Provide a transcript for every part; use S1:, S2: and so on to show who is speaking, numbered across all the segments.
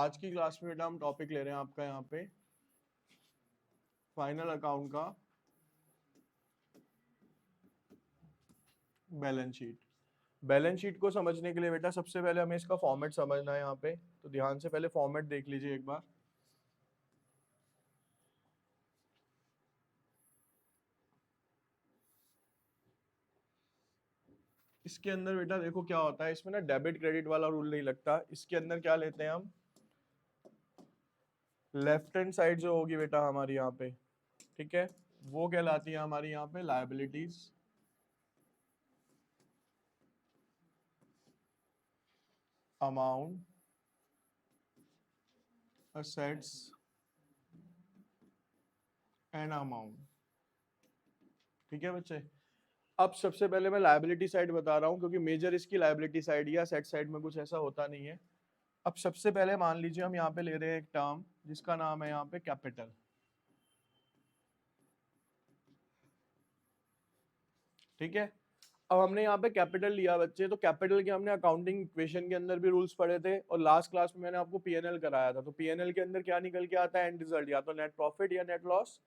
S1: आज की क्लास में बेटा हम टॉपिक ले रहे हैं आपका यहाँ पे फाइनल अकाउंट का बैलेंस शीट। बैलेंस शीट को समझने के लिए बेटा सबसे पहले हमें इसका फॉर्मेट समझना है यहाँ पे, तो ध्यान से पहले फॉर्मेट देख लीजिए एक बार। इसके अंदर बेटा देखो क्या होता है, इसमें ना डेबिट क्रेडिट वाला रूल नहीं लगता। इसके अंदर क्या लेते हैं हम, लेफ्ट हैंड साइड जो होगी बेटा हमारी यहाँ पे, ठीक है, वो कहलाती है हमारी यहाँ पे liabilities, amount, assets and amount. ठीक है बच्चे, अब सबसे पहले मैं लायबिलिटी साइड बता रहा हूँ क्योंकि मेजर इसकी लायबिलिटी साइड या सेट साइड में कुछ ऐसा होता नहीं है। अब सबसे पहले मान लीजिए हम यहाँ पे ले रहे हैं एक टर्म जिसका नाम है यहाँ पे कैपिटल। ठीक है, अब हमने यहाँ पे कैपिटल लिया बच्चे, तो कैपिटल के हमने अकाउंटिंग इक्वेशन के अंदर भी रूल्स पढ़े थे और लास्ट क्लास में मैंने आपको पीएनएल कराया था। तो पीएनएल के अंदर क्या निकल के आता है एंड रिजल्ट, या तो नेट प्रॉफिट या नेट लॉस।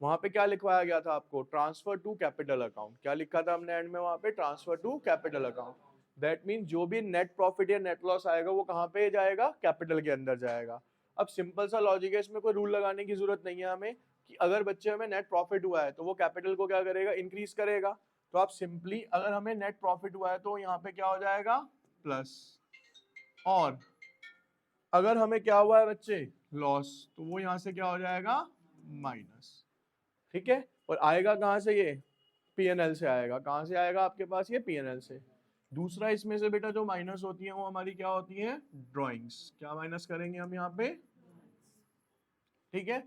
S1: वहां पे क्या लिखवाया गया था आपको, ट्रांसफर टू कैपिटल अकाउंट। क्या लिखा था हमने एंड में वहां पे, transfer to capital account. That mean जो भी नेट प्रॉफिट या नेट लॉस आएगा वो कहाँ पे जाएगा, कैपिटल के अंदर जाएगा। अब सिंपल सा लॉजिक है, इसमें कोई रूल लगाने की जरूरत नहीं है हमें कि अगर बच्चे हमें नेट प्रॉफिट हुआ है तो वो कैपिटल को क्या करेगा, इंक्रीज करेगा। तो आप सिंपली अगर हमें नेट प्रॉफिट हुआ है तो यहाँ पे क्या हो जाएगा, प्लस, और अगर हमें क्या हुआ है बच्चे, लॉस, तो वो यहाँ से क्या हो जाएगा, माइनस। ठीक है, और आएगा कहाँ से, ये पीएनएल से आएगा। कहाँ से आएगा आपके पास, ये पीएनएल से। दूसरा इसमें से बेटा जो माइनस होती है वो हमारी क्या होती है, ड्रॉइंग्स। क्या माइनस करेंगे हम यहाँ पे, ठीक है।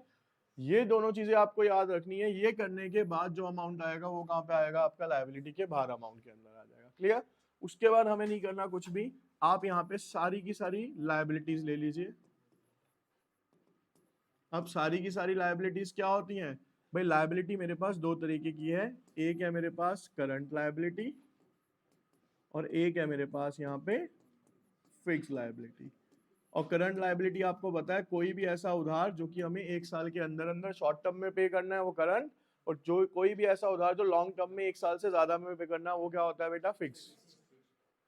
S1: ये दोनों चीजें आपको याद रखनी है। ये करने के बाद जो अमाउंट आएगा वो कहाँ पे आएगा, आपका लायबिलिटी के बाहर अमाउंट के अंदर आ जाएगा। क्लियर, उसके बाद हमें नहीं करना कुछ भी, आप यहाँ पे सारी की सारी लायबिलिटीज ले लीजिए। अब सारी की सारी लायबिलिटीज क्या होती हैं भाई, लायबिलिटी मेरे पास दो तरीके की है। एक है मेरे पास करंट लायबिलिटी और एक है मेरे पास यहाँ पे फिक्स लायबिलिटी। और करंट लायबिलिटी आपको पता है, कोई भी ऐसा उधार जो कि हमें एक साल के अंदर अंदर शॉर्ट टर्म में पे करना है वो करंट, और जो कोई भी ऐसा उधार जो लॉन्ग टर्म में एक साल से ज्यादा में पे करना है वो क्या होता है बेटा, फिक्स।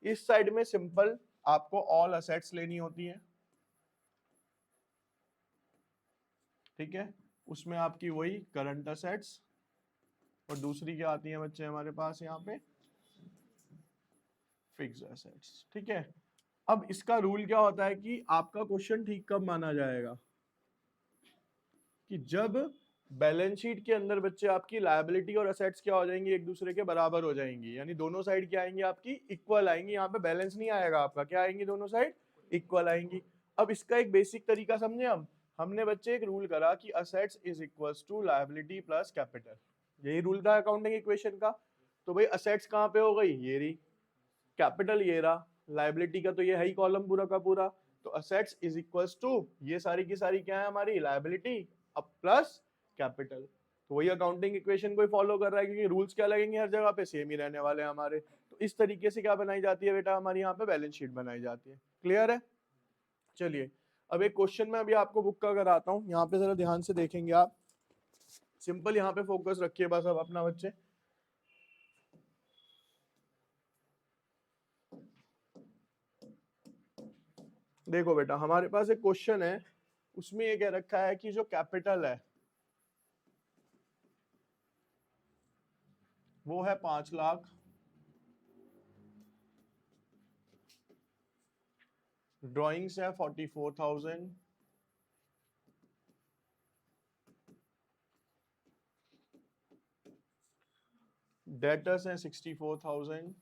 S1: इस साइड में सिंपल आपको ऑल असेट्स लेनी होती है। ठीक है, उसमें आपकी वही करंट असेट्स, और दूसरी क्या आती है बच्चे हमारे पास यहाँ पे, फिक्स एसेट्स। ठीक है, अब इसका रूल क्या होता है कि आपका क्वेश्चन ठीक कब माना जाएगा, कि जब बैलेंस शीट के अंदर बच्चे आपकी लायबिलिटी और असेट्स क्या हो जाएंगी, एक दूसरे के बराबर हो जाएंगी, यानी दोनों साइड क्या आएंगी आपकी, इक्वल आएंगी। यहाँ पे बैलेंस नहीं आएगा आपका, क्या आएंगी, दोनों साइड इक्वल आएंगी। अब इसका एक बेसिक तरीका समझे हम, हमने बच्चे एक रूल करा कि assets is equals to liability plus capital. यही रूल था अकाउंटिंग इक्वेशन का। तो भाई असेट्स कहाँ पे हो गई, ये रही, कैपिटल ये रहा, लायबिलिटी का तो ये है ही कॉलम पूरा का पूरा। तो असेट्स इज इक्वल्स टू ये सारी की सारी क्या है हमारी, लायबिलिटी अब प्लस कैपिटल। तो वही अकाउंटिंग इक्वेशन को फॉलो कर रहा है, क्योंकि रूल्स क्या लगेंगे हर जगह पे, सेम ही रहने वाले हैं हमारे। तो इस तरीके से क्या बनाई जाती है बेटा, हमारी यहाँ पे बैलेंस शीट बनाई जाती है। क्लियर है, चलिए अब एक क्वेश्चन मैं अभी आपको बुक का कराता हूँ, यहाँ पे जरा ध्यान से देखेंगे आप। सिंपल यहाँ पे फोकस रखिए बस अब अपना बच्चे। देखो बेटा हमारे पास एक क्वेश्चन है, उसमें ये कह रखा है कि जो कैपिटल है वो है 5 लाख, ड्राइंग्स है 44,000, डेटर्स हैं 64,000,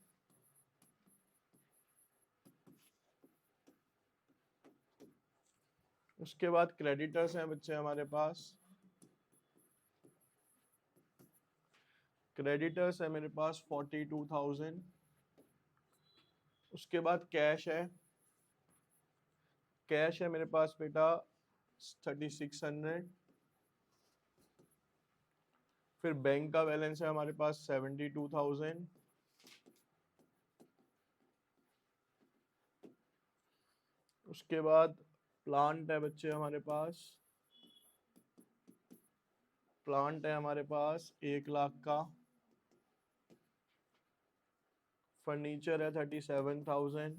S1: उसके बाद क्रेडिटर्स हैं बच्चे हमारे पास, क्रेडिटर्स है मेरे पास 42,000, उसके बाद कैश है, कैश है मेरे पास बेटा 3600, फिर बैंक का बैलेंस है हमारे पास 72,000, उसके बाद प्लांट है बच्चे हमारे पास, प्लांट है हमारे पास 1 लाख का, फर्नीचर है 37,000,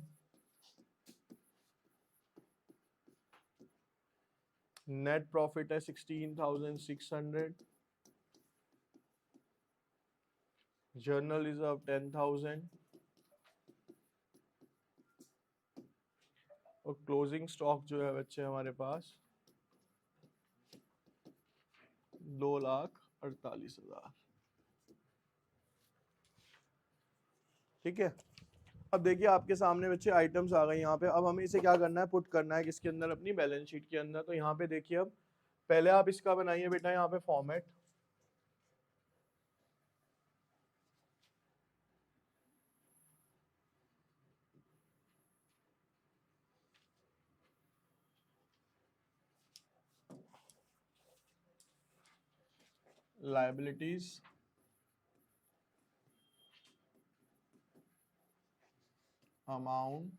S1: नेट प्रॉफिट है 16,600, जर्नल रिजर्व 10,000 और क्लोजिंग स्टॉक जो है बच्चे हमारे पास 2,48,000। ठीक है, अब देखिए आपके सामने बच्चे आइटम्स आ गए यहाँ पे। अब हमें इसे क्या करना है, पुट करना है किसके अंदर, अपनी बैलेंस शीट के अंदर। तो यहाँ पे देखिए, अब पहले आप इसका बनाइए बेटा यहाँ पे format, liabilities, amount,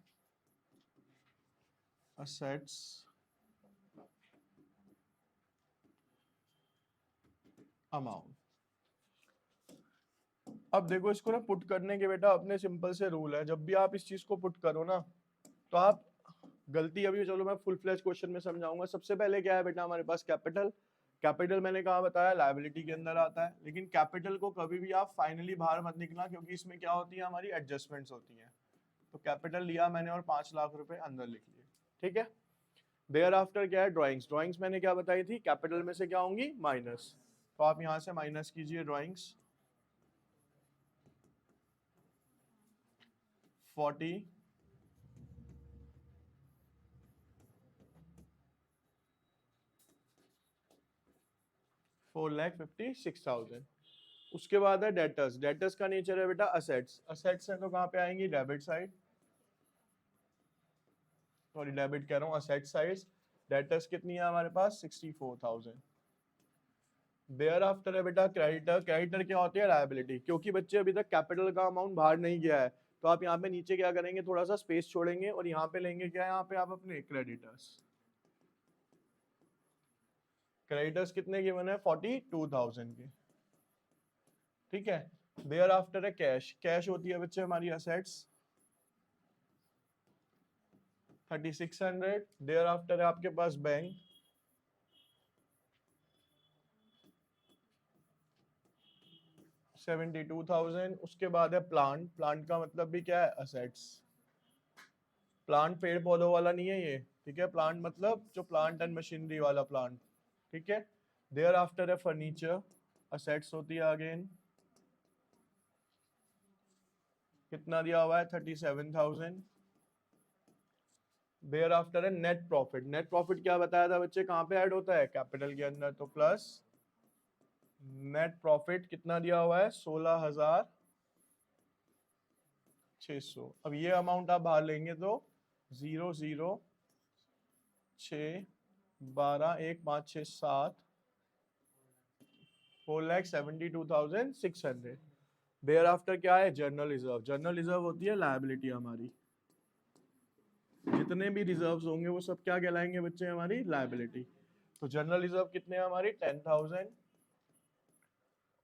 S1: assets, amount. अब देखो इसको ना पुट करने के बेटा अपने सिंपल से रूल है, जब भी आप इस चीज को पुट करो ना तो आप गलती, अभी चलो मैं फुल फ्लैश क्वेश्चन में समझाऊंगा। सबसे पहले क्या है बेटा हमारे पास, कैपिटल। कैपिटल मैंने कहा बताया लायबिलिटी के अंदर आता है, लेकिन कैपिटल को कभी भी आप फाइनली बाहर मत निकलना, क्योंकि इसमें क्या होती है, हमारी एडजस्टमेंट्स होती हैं। तो कैपिटल लिया मैंने और 5 लाख रुपए अंदर लिख लिए, ठीक है। देयर आफ्टर क्या है, ड्राइंग्स। ड्राइंग्स मैंने क्या बताई थी, कैपिटल में से क्या होंगी, माइनस। तो आप यहां से माइनस कीजिए ड्राइंग्स, 40, 4,56,000। उसके बाद है डेटर्स। डेटर्स का नेचर है बेटा असेट्स। असेट्स है तो कहाँ पे आएंगी, डेबिट साइड, सॉरी डेबिट कह रहा हूँ, असेट साइड। डेटर्स कितनी है हमारे पास, 64,000। देयर आफ्टर है बेटा क्रेडिटर। क्रेडिटर क्या होती है, लायबिलिटी। क्योंकि बच्चे अभी तक कैपिटल का अमाउंट बाहर नहीं गया है, तो आप यहाँ पे नीचे क्या करेंगे, थोड़ा सा स्पेस छोड़ेंगे और यहाँ पे लेंगे क्या, यहाँ पे आप अपने क्रेडिटर्स। क्रेडिटर्स कितने गिवन है, 42,000 के, ठीक है। देयर आफ्टर है कैश। कैश होती है बच्चे हमारी असेट्स, 3600। देयर आफ्टर है आपके पास बैंक, 72,000। उसके बाद है प्लांट। प्लांट का मतलब भी क्या है, असेट्स। प्लांट पेड़ पौधों वाला नहीं है ये, ठीक है। प्लांट मतलब जो प्लांट एंड मशीनरी वाला प्लांट, ठीक है। देयर आफ्टर है फर्नीचर, असेट्स होती है अगेन, कितना दिया हुआ है, 37,000। देयर आफ्टर है नेट प्रॉफिट। नेट प्रॉफिट क्या बताया था बच्चे, कहाँ पे ऐड होता है, कैपिटल के अंदर। तो प्लस नेट प्रॉफिट कितना दिया हुआ है, 16,600। अब ये अमाउंट आप बाहर लेंगे तो 0,0,6,12,1,5,6,7 4,72,600। देयर आफ्टर क्या है, जर्नल रिजर्व। जर्नल रिजर्व होती है लायबिलिटी हमारी। जितने भी रिजर्व्स होंगे वो सब क्या कहलाएंगे बच्चे, हमारी लायबिलिटी। तो जर्नल रिजर्व कितने हैं हमारी, 10,000।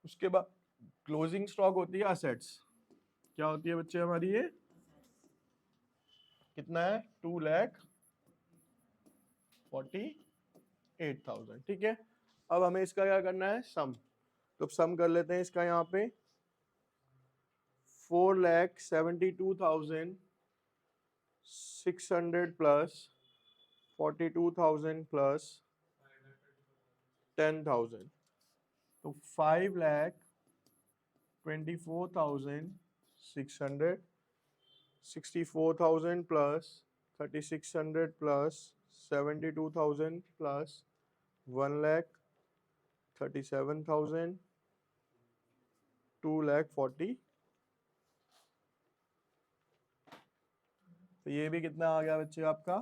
S1: उसके बाद क्लोजिंग स्टॉक होती है असेट्स। क्या होती है बच्चे हमारी ये, कितना है, 2,48,000, ठीक है। अब हमें इसका क्या करना है, सम। तो सम कर लेते हैं इसका यहाँ पे, 4,72,600 प्लस 42,000 प्लस 10,000, तो 5,24,600, 64,000 प्लस 3,600 प्लस 72,000 प्लस 1,37,000, 2,40,000। तो ये भी कितना आ गया बच्चे आपका,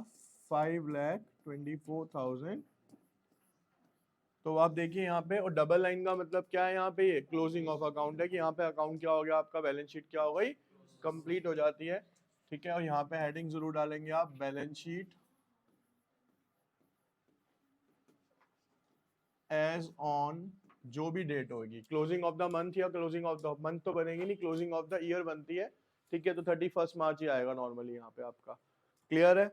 S1: 5,24,000। तो आप देखिए यहाँ पे, और डबल लाइन का मतलब क्या है, यहाँ पे ये क्लोजिंग ऑफ अकाउंट है कि यहाँ पे अकाउंट क्या हो गया आपका, बैलेंस शीट क्या हो गई, कंप्लीट हो जाती है, ठीक है। और यहाँ पे हेडिंग जरूर डालेंगे आप, बैलेंस शीट एज ऑन जो भी डेट होगी, क्लोजिंग ऑफ द मंथ या क्लोजिंग ऑफ द मंथ तो बनेगी नहीं, क्लोजिंग ऑफ द ईयर बनती है, ठीक है, तो 31 मार्च ही आएगा नॉर्मली यहाँ पे आपका। क्लियर है?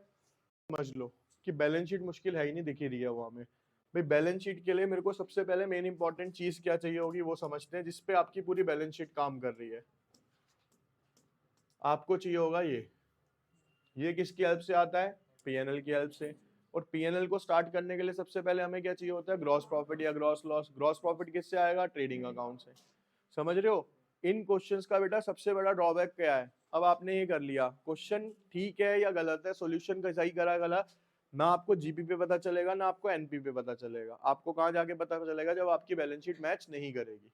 S1: समझ लो कि बैलेंस शीट मुश्किल है ही नहीं, दिख ही रही है वो हमें। भाई बैलेंस शीट के लिए मेरे को सबसे पहले मेन इंपॉर्टेंट चीज क्या चाहिए होगी वो समझते हैं, जिसपे आपकी पूरी बैलेंस शीट काम कर रही है। आपको चाहिए होगा ये किसकी हेल्प से आता है? पीएनएल की हेल्प से। और पीएनएल को स्टार्ट करने के लिए सबसे पहले हमें क्या चाहिए होता है? ग्रॉस प्रॉफिट या ग्रॉस लॉस। ग्रॉस प्रॉफिट किससे आएगा? ट्रेडिंग अकाउंट से। समझ रहे हो? इन क्वेश्चंस का बेटा सबसे बड़ा ड्रॉबैक क्या है? अब आपने ये कर लिया, क्वेश्चन ठीक है या गलत है, सॉल्यूशन का सही करा गलत, ना आपको जीपी पे पता चलेगा ना आपको एनपी पे पता चलेगा। आपको कहाँ जाके पता चलेगा? जब आपकी बैलेंस शीट मैच नहीं करेगी,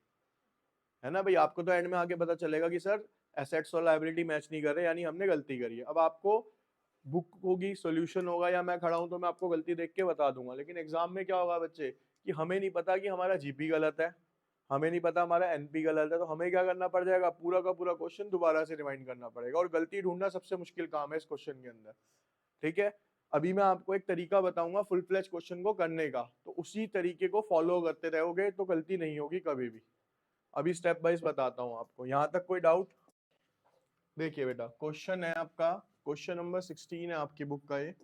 S1: है ना भाई। आपको तो एंड में आके पता चलेगा कि सर एसेट्स और लायबिलिटी मैच नहीं कर रहे, यानी हमने गलती करी है। अब आपको बुक होगी, सॉल्यूशन होगा, या मैं खड़ा हूं तो मैं आपको गलती देख के बता दूंगा, लेकिन एग्जाम में क्या होगा बच्चे कि हमें नहीं पता कि हमारा जीपी गलत है, हमें नहीं पता हमारा एनपी गलत है, तो हमें क्या करना पड़ जाएगा? पूरा का पूरा क्वेश्चन दोबारा से रिवाइंड करना पड़ेगा, और गलती ढूंढना सबसे मुश्किल काम है इस क्वेश्चन के अंदर, ठीक है। अभी मैं आपको एक तरीका बताऊंगा फुल फ्लेज क्वेश्चन को करने का, तो उसी तरीके को फॉलो करते रहोगे तो गलती नहीं होगी कभी भी। अभी स्टेप वाइज बताता हूँ आपको। यहाँ तक कोई डाउट? देखिए बेटा, क्वेश्चन है आपका, क्वेश्चन नंबर 16 है आपकी बुक का ये।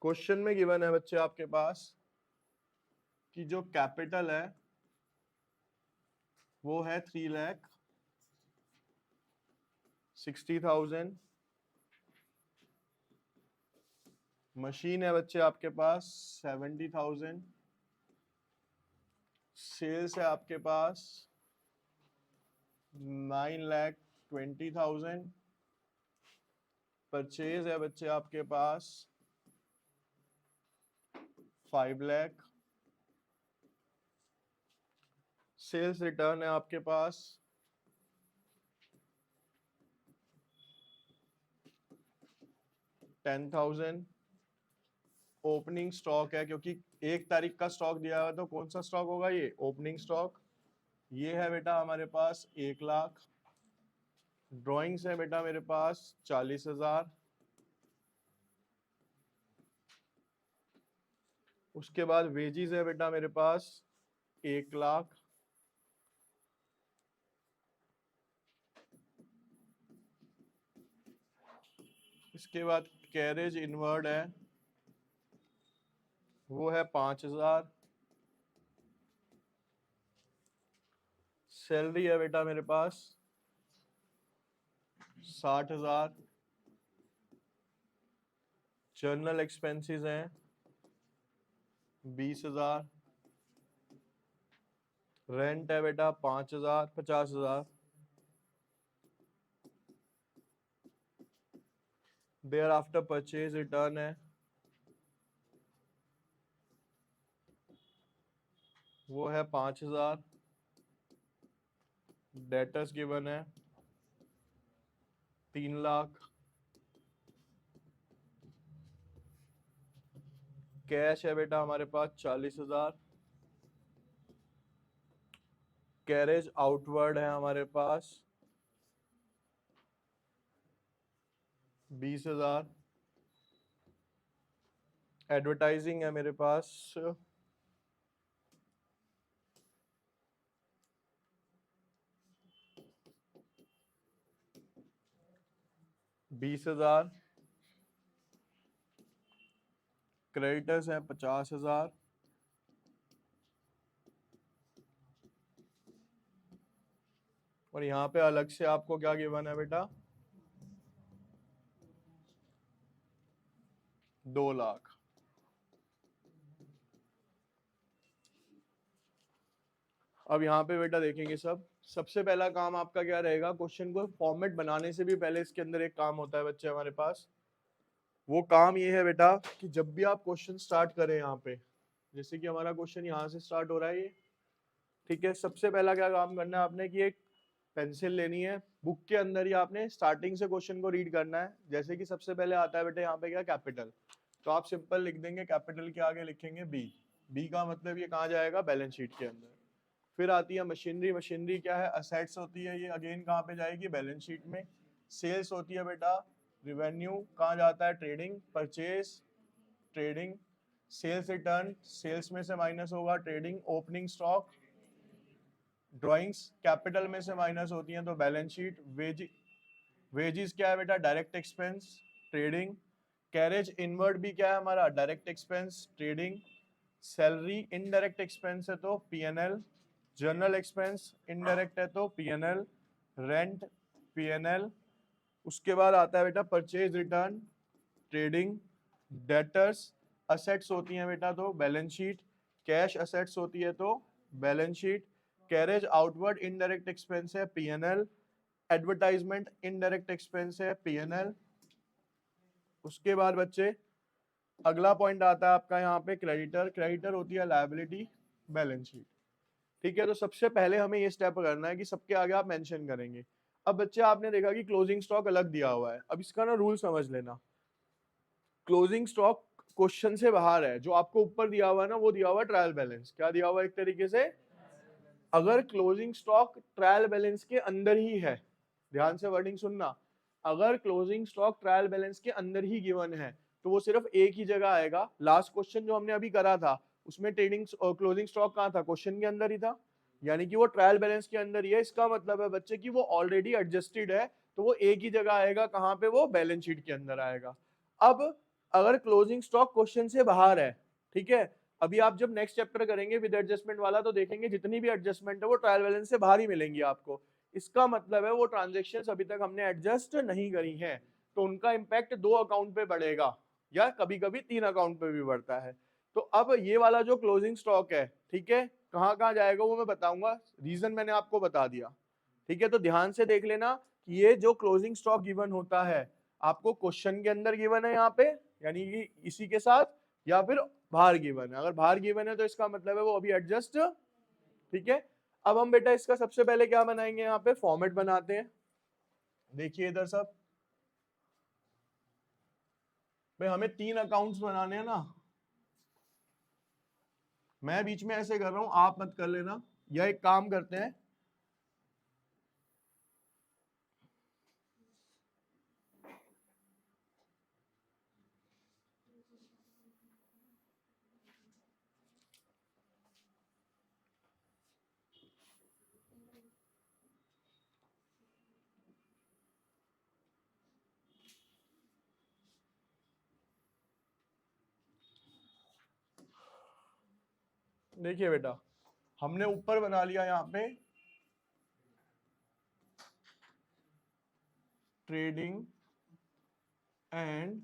S1: क्वेश्चन में गिवन है बच्चे आपके पास कि जो कैपिटल है वो है 3,60,000। मशीन है बच्चे आपके पास 70,000। सेल्स है आपके पास 9,20,000। परचेज है बच्चे आपके पास 5 लाख। सेल्स रिटर्न है आपके पास 10,000। ओपनिंग स्टॉक है, क्योंकि 1 तारीख का स्टॉक दिया हुआ, तो कौन सा स्टॉक होगा? ये ओपनिंग स्टॉक। ये है बेटा हमारे पास 1 लाख। ड्राइंग्स है बेटा मेरे पास 40,000। उसके बाद वेजीज है बेटा मेरे पास 1 लाख। इसके बाद कैरेज इनवर्ड है, वो है 5,000। सैलरी है बेटा मेरे पास 60,000। जर्नल एक्सपेंसेस हैं 20,000। रेंट है बेटा 5,000, 50,000। देयर आफ्टर परचेज रिटर्न है, वो है 5,000। डेटर्स गिवन है 3 लाख। कैश है बेटा हमारे पास 40,000। कैरेज आउटवर्ड है हमारे पास 20,000। एडवर्टाइजिंग है मेरे पास 20,000। क्रेडिटर्स है 50,000। और यहाँ पे अलग से आपको क्या गिवन है बेटा? 2 लाख। अब यहाँ पे बेटा देखेंगे सबसे पहला काम आपका क्या रहेगा? क्वेश्चन को फॉर्मेट बनाने से भी पहले इसके अंदर एक काम होता है बच्चे हमारे पास। वो काम ये है बेटा कि जब भी आप क्वेश्चन स्टार्ट करें यहाँ पे, जैसे कि हमारा क्वेश्चन यहाँ से स्टार्ट हो रहा है ये, ठीक है, सबसे पहला क्या काम करना है आपने कि एक पेंसिल लेनी है, बुक के अंदर ही आपने स्टार्टिंग से क्वेश्चन को रीड करना है। जैसे कि सबसे पहले आता है बेटा यहाँ पे क्या? कैपिटल। तो आप सिंपल लिख देंगे, कैपिटल के आगे लिखेंगे बी। बी का मतलब ये कहाँ जाएगा? बैलेंस शीट के अंदर। फिर आती है मशीनरी। मशीनरी क्या है? असेट्स होती है, ये अगेन कहाँ पे जाएगी? बैलेंस शीट में। सेल्स होती है बेटा रेवेन्यू कहाँ जाता है, trading, purchase trading, sales return sales में से माइनस होगा, trading, opening stock, drawings capital में से माइनस होती हैं तो बैलेंस शीट, वेजिस क्या है बेटा, direct expense, trading, carriage inward भी क्या है हमारा, direct expense, trading, salary indirect expense है तो पीएनएल, जनरल एक्सपेंस इनडायरेक्ट है तो पीएनएल, रेंट पीएनएल, उसके बाद आता है बेटा purchase return, trading, debtors assets होती हैं बेटा तो बैलेंस शीट, कैश असेट्स होती है तो balance sheet, carriage outward indirect expense है पीएनएल, एडवर्टाइजमेंट इनडायरेक्ट एक्सपेंस है पीएनएल। उसके बाद बच्चे अगला पॉइंट आता है आपका यहाँ पे क्रेडिटर, क्रेडिटर होती है लायबिलिटी, बैलेंस शीट। ठीक है, तो सबसे पहले हमें ये स्टेप करना है कि सबके आगे आप मेंशन करेंगे। अब बच्चे आपने देखा कि क्लोजिंग स्टॉक अलग दिया हुआ है, अब इसका ना रूल समझ लेना। क्लोजिंग स्टॉक क्वेश्चन से बाहर है, जो आपको ऊपर दिया हुआ है ना वो दिया हुआ है ट्रायल बैलेंस। क्या दिया हुआ है एक तरीके से, अगर क्लोजिंग स्टॉक ट्रायल बैलेंस के अंदर ही है, ध्यान से वर्डिंग सुनना, अगर क्लोजिंग स्टॉक ट्रायल बैलेंस के अंदर ही गिवन है तो वो सिर्फ एक ही जगह आएगा। लास्ट क्वेश्चन जो हमने अभी करा था उसमें ट्रेडिंग क्लोजिंग स्टॉक कहाँ था, क्वेश्चन के अंदर ही था, यानी कि वो ट्रायल बैलेंस के अंदर ही है। इसका मतलब है बच्चे कि वो ऑलरेडी एडजस्टेड है, तो वो एक ही जगह आएगा, कहाँ पे, वो बैलेंस शीट के अंदर आएगा। अब अगर क्लोजिंग स्टॉक क्वेश्चन से बाहर है, ठीक है, अभी आप जब नेक्स्ट चैप्टर करेंगे विद एडजस्टमेंट वाला तो देखेंगे जितनी भी एडजस्टमेंट है वो ट्रायल बैलेंस से बाहर ही मिलेंगी आपको। इसका मतलब है वो ट्रांजैक्शंस अभी तक हमने एडजस्ट नहीं करी हैं, तो उनका इंपैक्ट 2 अकाउंट पे बढ़ेगा या कभी कभी 3 अकाउंट पे भी बढ़ता है। तो अब ये वाला जो क्लोजिंग स्टॉक है, ठीक है, कहाँ कहाँ जाएगा वो मैं बताऊंगा, रीजन मैंने आपको बता दिया। ठीक है, तो ध्यान से देख लेना कि ये जो क्लोजिंग स्टॉक गिवन होता है आपको क्वेश्चन के अंदर गिवन है यहाँ पे, यानी कि इसी के साथ, या फिर बाहर गिवन है। अगर बाहर गिवन है तो इसका मतलब है वो अभी एडजस्ट, ठीक है। अब हम बेटा इसका सबसे पहले क्या बनाएंगे, यहाँ पे फॉर्मेट बनाते हैं। देखिए इधर सब, भाई हमें 3 अकाउंट्स बनाने हैं ना, मैं बीच में ऐसे कर रहा हूं, आप मत कर लेना, या एक काम करते हैं, देखिए बेटा हमने ऊपर बना लिया यहाँ पे trading and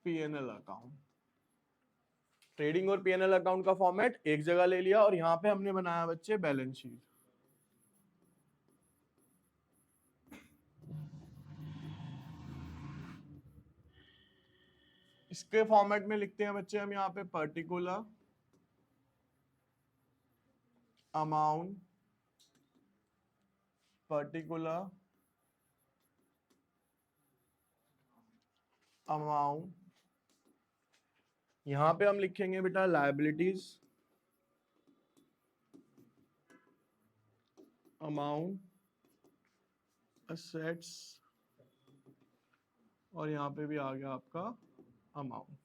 S1: PNL account, trading और पीएनएल अकाउंट का फॉर्मेट एक जगह ले लिया, और यहाँ पे हमने बनाया बच्चे बैलेंस शीट। इसके फॉर्मेट में लिखते हैं बच्चे हम यहाँ पे पर्टिकुलर अमाउंट, पर्टिकुलर अमाउंट, यहां पे हम लिखेंगे बेटा लायबिलिटीज अमाउंट, असेट्स, और यहाँ पे भी आ गया आपका अमाउंट।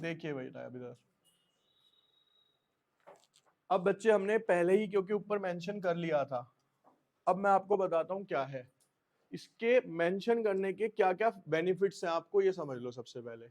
S1: देखिए बेटा अब इधर, अब बच्चे हमने पहले ही क्योंकि ऊपर मेंशन कर लिया था, अब मैं आपको बताता हूँ क्या है इसके मेंशन करने के, क्या क्या बेनिफिट्स हैं आपको ये समझ लो। सबसे पहले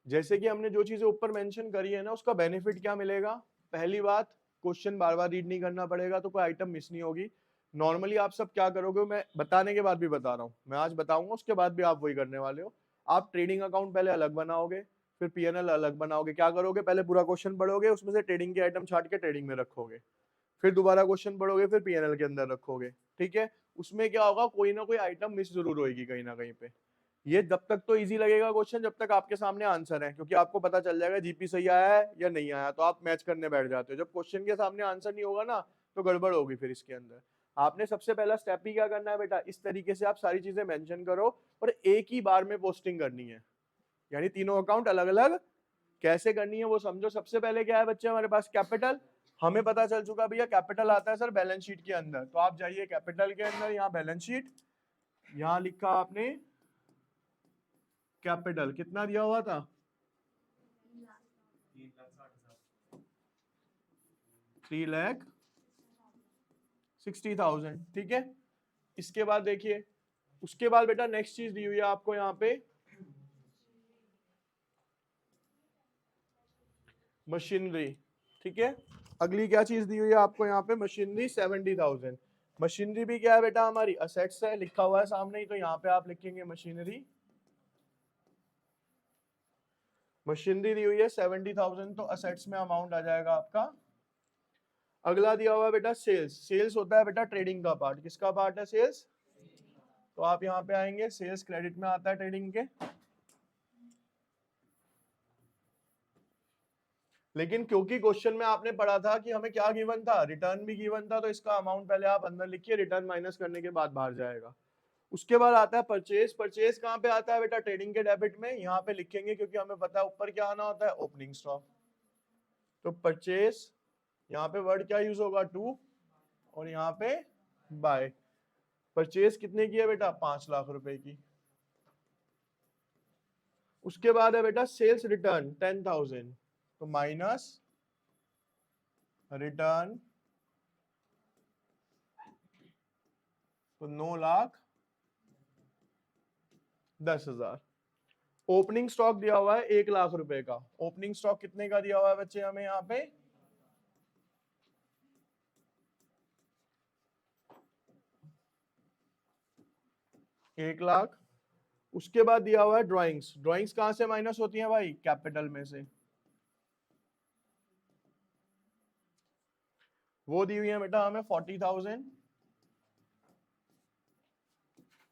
S1: जैसे कि हमने जो चीजें ऊपर मेंशन करी है ना, उसका बेनिफिट क्या मिलेगा। पहली बात, क्वेश्चन बार बार रीड नहीं करना पड़ेगा, तो कोई आइटम मिस नहीं होगी। नॉर्मली आप सब क्या करोगे, मैं बताने के बाद भी बता रहा हूँ, मैं आज बताऊंगा उसके बाद भी आप वही करने वाले हो। आप ट्रेडिंग अकाउंट पहले अलग बनाओगे, फिर पीएनएल अलग बनाओगे। क्या करोगे, पहले पूरा क्वेश्चन पढ़ोगे, उसमें से ट्रेडिंग के आइटम छाट के ट्रेडिंग में रखोगे, फिर दोबारा क्वेश्चन पढ़ोगे, फिर पीएनएल के अंदर रखोगे। ठीक है, उसमें क्या होगा, कोई ना कोई आइटम मिस जरूर होगी कहीं ना कहीं पे। ये जब तक तो इजी लगेगा क्वेश्चन जब तक आपके सामने आंसर है, क्योंकि आपको पता चल जाएगा जीपी सही आया है या नहीं आया, तो आप मैच करने बैठ जाते हो। जब क्वेश्चन के सामने आंसर नहीं होगा ना, तो गड़बड़ होगी फिर इसके अंदर। आपने सबसे पहला स्टेप ही क्या करना है बेटा, इस तरीके से आप सारी चीजें मेंशन करो और एक ही बार में पोस्टिंग करनी है, यानी तीनों अकाउंट अलग अलग कैसे करनी है वो समझो। सबसे पहले क्या है बच्चे हमारे पास, कैपिटल। हमें पता चल चुका भैया कैपिटल आता है सर बैलेंस शीट के अंदर, तो आप जाइए कैपिटल के अंदर, यहाँ बैलेंस शीट, यहाँ लिखा आपने कैपिटल, कितना दिया हुआ था 3,60,000, ठीक है। इसके बाद देखिए, उसके बाद बेटा नेक्स्ट चीज दी हुई है आपको यहाँ पे मशीनरी, ठीक है। अगली क्या चीज दी हुई है आपको यहाँ पे मशीनरी 70,000। मशीनरी भी क्या है बेटा हमारी असेट्स है, लिखा हुआ है सामने ही, तो यहाँ पे आप लिखेंगे मशीनरी। मशीनरी दी हुई है 70,000, तो असेट्स में अमाउंट आ जाएगा आपका। अगला दिया हुआ है बेटा सेल्स। सेल्स होता है बेटा ट्रेडिंग का पार्ट। किसका पार्ट है सेल्स? तो आप यहाँ पे आएंगे, सेल्स क्रेडिट में आता है ट्रेडिंग के। लेकिन क्योंकि क्वेश्चन में आपने पढ़ा था कि हमें क्या गिवन था, रिटर्न भी गिवन था, तो इसका अमाउंट पहले आप अंदर लिखिए, रिटर्न माइनस करने के बाद बाहर जाएगा। उसके बाद आता है परचेज। परचेज कहाँ पे आता है बेटा? ट्रेडिंग के डेबिट में। यहाँ पे लिखेंगे क्योंकि हमें पता है ऊपर क्या आना होता है, ओपनिंग स्टॉक। तो परचेज, यहाँ पे वर्ड क्या यूज होगा, टू, और यहाँ पे बाय। परचेज कितने की है बेटा? 5 लाख रुपए की। उसके बाद है बेटा सेल्स रिटर्न 10,000, तो माइनस रिटर्न, तो 9,10,000। ओपनिंग स्टॉक दिया हुआ है 1 लाख रुपए का। ओपनिंग स्टॉक कितने का दिया हुआ है बच्चे हमें यहाँ पे? 1 लाख। उसके बाद दिया हुआ है ड्राइंग्स। ड्राइंग्स कहां से माइनस होती है भाई? कैपिटल में से। वो दी हुई है बेटा हमें 40,000,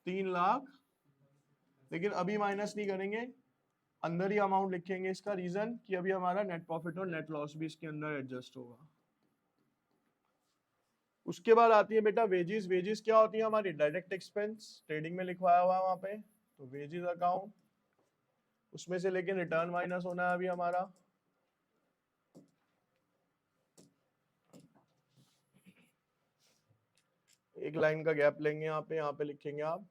S1: 3 लाख। लेकिन अभी माइनस नहीं करेंगे, अंदर ही अमाउंट लिखेंगे। इसका रीजन कि अभी हमारा नेट प्रॉफिट और नेट लॉस भी इसके अंदर एडजस्ट होगा। उसके बाद आती है बेटा वेजेस। वेजेस क्या होती है हमारी? Direct expense. ट्रेडिंग में लिखवाया हुआ है वहां पे, तो वेजेस अकाउंट, उसमें से लेकिन रिटर्न माइनस होना है अभी हमारा। एक लाइन का गैप लेंगे यहाँ पे लिखेंगे आप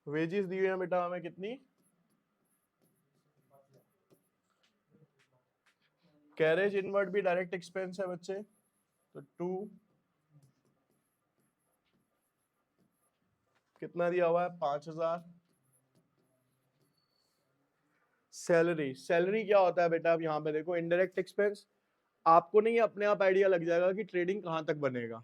S1: वेजेस दी हुई है बेटा हमें कितनी? कैरेज इनवर्ट भी डायरेक्ट एक्सपेंस है बच्चे, तो 2, कितना दिया हुआ है? 5,000। सैलरी। सैलरी क्या होता है बेटा? अब यहाँ पे देखो इनडायरेक्ट एक्सपेंस। आपको नहीं अपने आप आइडिया लग जाएगा कि ट्रेडिंग कहाँ तक बनेगा।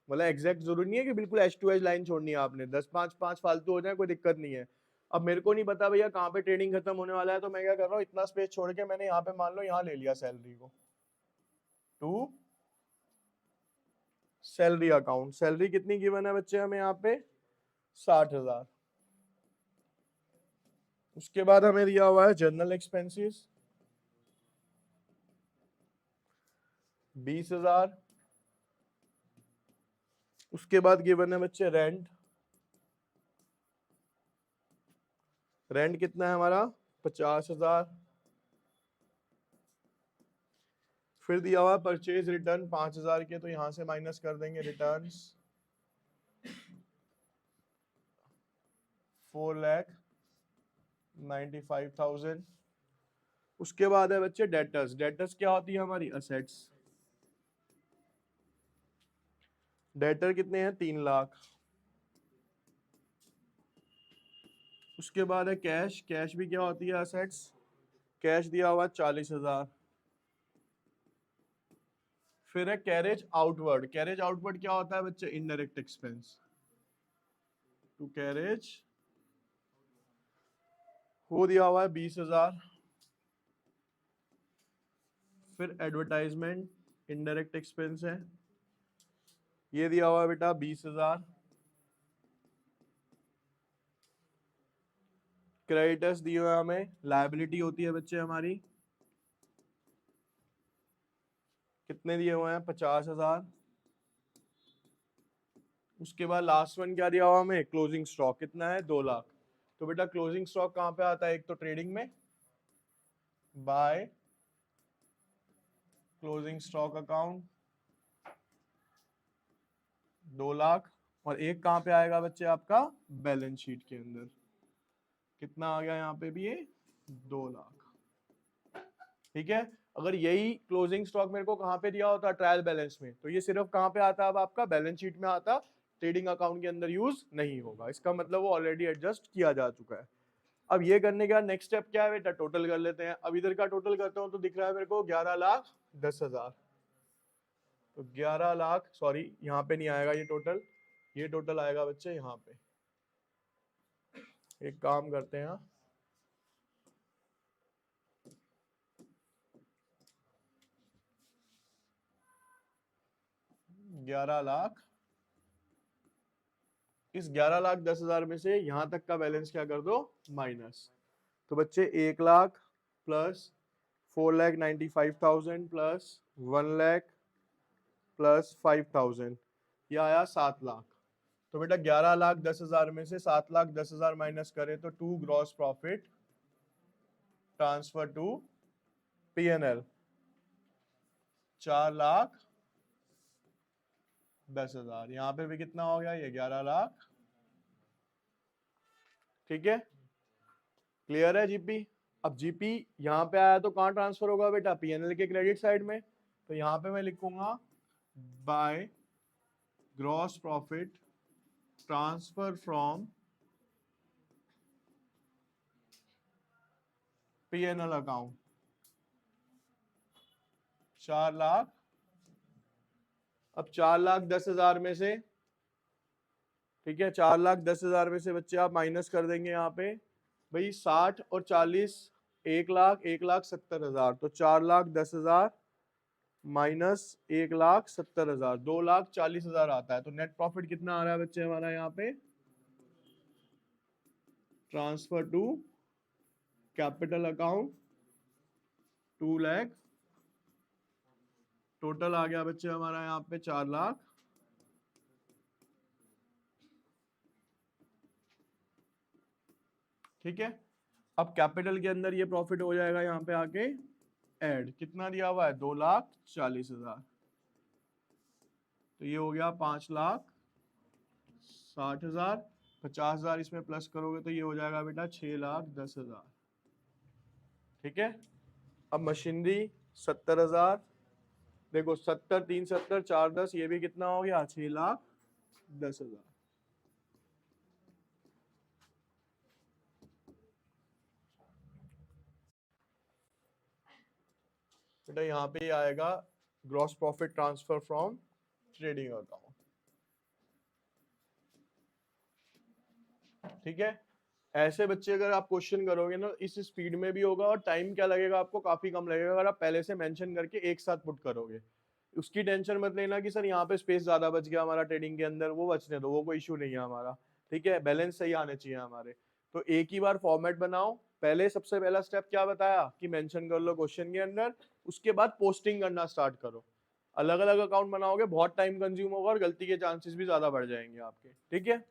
S1: मतलब एग्जैक्ट जरूरी नहीं है कि बिल्कुल एच टू एच लाइन छोड़नी है आपने, 10-5 फालतू हो जाए कोई दिक्कत नहीं है। अब मेरे को नहीं पता भैया कहाँ पे ट्रेडिंग खत्म होने वाला है, तो मैं क्या कर रहा हूँ, इतना स्पेस छोड़ के मैंने यहाँ पे मान लो यहाँ ले लिया सैलरी को, टू सैलरी अकाउंट। सैलरी कितनी गिवन है बच्चे हमें यहाँ पे? 60,000। उसके बाद हमें दिया हुआ है जनरल एक्सपेंसेस 20,000। उसके बाद गिवन है बच्चे रेंट। रेंट कितना है हमारा? 50,000। फिर दिया हुआ परचेज रिटर्न 5,000 के, तो यहां से माइनस कर देंगे रिटर्न्स 4,95,000। उसके बाद है बच्चे डेटर्स। डेटर्स क्या होती है हमारी? असेट्स। डेटर कितने हैं? 3 लाख। उसके बाद है कैश। कैश भी क्या होती है? असेट्स। कैश दिया हुआ 40,000। फिर है कैरेज आउटवर्ड। कैरेज आउटवर्ड क्या होता है बच्चे? Indirect expense. टू कैरेज, वो दिया हुआ है 20,000। फिर एडवर्टाइजमेंट इनडायरेक्ट एक्सपेंस है, ये दिया हुआ है बेटा 20,000। क्रेडिटर्स दिए हुए हमें, लायबिलिटी होती है बच्चे हमारी, कितने दिए हुए हैं? 50,000। उसके बाद लास्ट वन क्या दिया हुआ हमें? Closing stock. कितना है? 2 लाख। तो बेटा क्लोजिंग स्टॉक कहाँ पे आता है? एक तो ट्रेडिंग में, by closing stock account 2 lakh, और एक कहाँ पे आएगा बच्चे आपका बैलेंस शीट के अंदर, कितना आ गया यहाँ पे भी ये 2 लाख। ठीक है, अगर यही क्लोजिंग स्टॉक मेरे को कहाँ पे दिया होता ट्रायल बैलेंस में, तो ये सिर्फ कहाँ पे आता अब आपका बैलेंस शीट में आता, ट्रेडिंग अकाउंट के अंदर यूज नहीं होगा। इसका मतलब वो ऑलरेडी एडजस्ट किया जा चुका है। अब ये करने के बाद नेक्स्ट स्टेप क्या है बेटा, टोटल कर लेते हैं। अब इधर का टोटल करता हूँ तो दिख रहा है मेरे को 11,10,000, तो 11 लाख, सॉरी यहाँ पे नहीं आएगा ये टोटल आएगा बच्चे यहाँ पे। एक काम करते हैं, 11 लाख, इस 11,10,000 में से यहां तक का बैलेंस क्या कर दो माइनस, तो बच्चे 1 lakh plus 4,95,000 plus 1 lakh plus 5,000, ये आया 7 लाख। तो बेटा 11,10,000 में से 7,10,000 माइनस करें तो to gross profit transfer to P&L 4,10,000, यहाँ पे भी कितना हो गया ये 11 लाख। ठीक है, क्लियर है जीपी। अब जीपी यहाँ पे आया तो कहाँ ट्रांसफर होगा बेटा, P&L के क्रेडिट साइड में, तो यहाँ पे मैं लिखूंगा by gross profit transfer from P&L account 4 lakh. अब 4,10,000 में से, ठीक है, 4,10,000 में से बच्चे आप माइनस कर देंगे यहाँ पे भाई 60 और 40, 1,70,000, तो 4,10,000 माइनस 1,70,000, 2,40,000 आता है। तो नेट प्रॉफिट कितना आ रहा है बच्चे हमारा यहाँ पे, transfer to capital account 2 lakh, total आ गया बच्चे हमारा यहाँ पे 4 लाख। ठीक है, अब कैपिटल के अंदर ये प्रॉफिट हो जाएगा यहाँ पे आके ऐड, कितना दिया हुआ है 2,40,000, तो ये हो गया 5,60,000, 50,000 इसमें प्लस करोगे तो ये हो जाएगा बेटा 6,10,000। ठीक है, अब मशीनरी 70,000, देखो 70 3 70 4 10, ये भी कितना हो गया 6,10,000। बेटा यहाँ पे आएगा gross profit transfer from trading account. ठीक है, ऐसे बच्चे अगर आप क्वेश्चन करोगे ना इस स्पीड में भी होगा, और टाइम क्या लगेगा आपको, काफी कम लगेगा अगर आप पहले से मेंशन करके एक साथ पुट करोगे। उसकी टेंशन मत लेना कि सर यहाँ पे स्पेस ज्यादा बच गया हमारा ट्रेडिंग के अंदर, वो बचने दो, वो कोई इशू नहीं है हमारा। ठीक है, बैलेंस सही आने चाहिए हमारे, तो एक ही बार फॉर्मेट बनाओ। पहले सबसे पहला स्टेप क्या बताया कि मेंशन कर लो क्वेश्चन के अंदर, उसके बाद पोस्टिंग करना स्टार्ट करो। अलग अलग अकाउंट बनाओगे बहुत टाइम कंज्यूम होगा और गलती के चांसेस भी ज्यादा बढ़ जाएंगे आपके। ठीक है,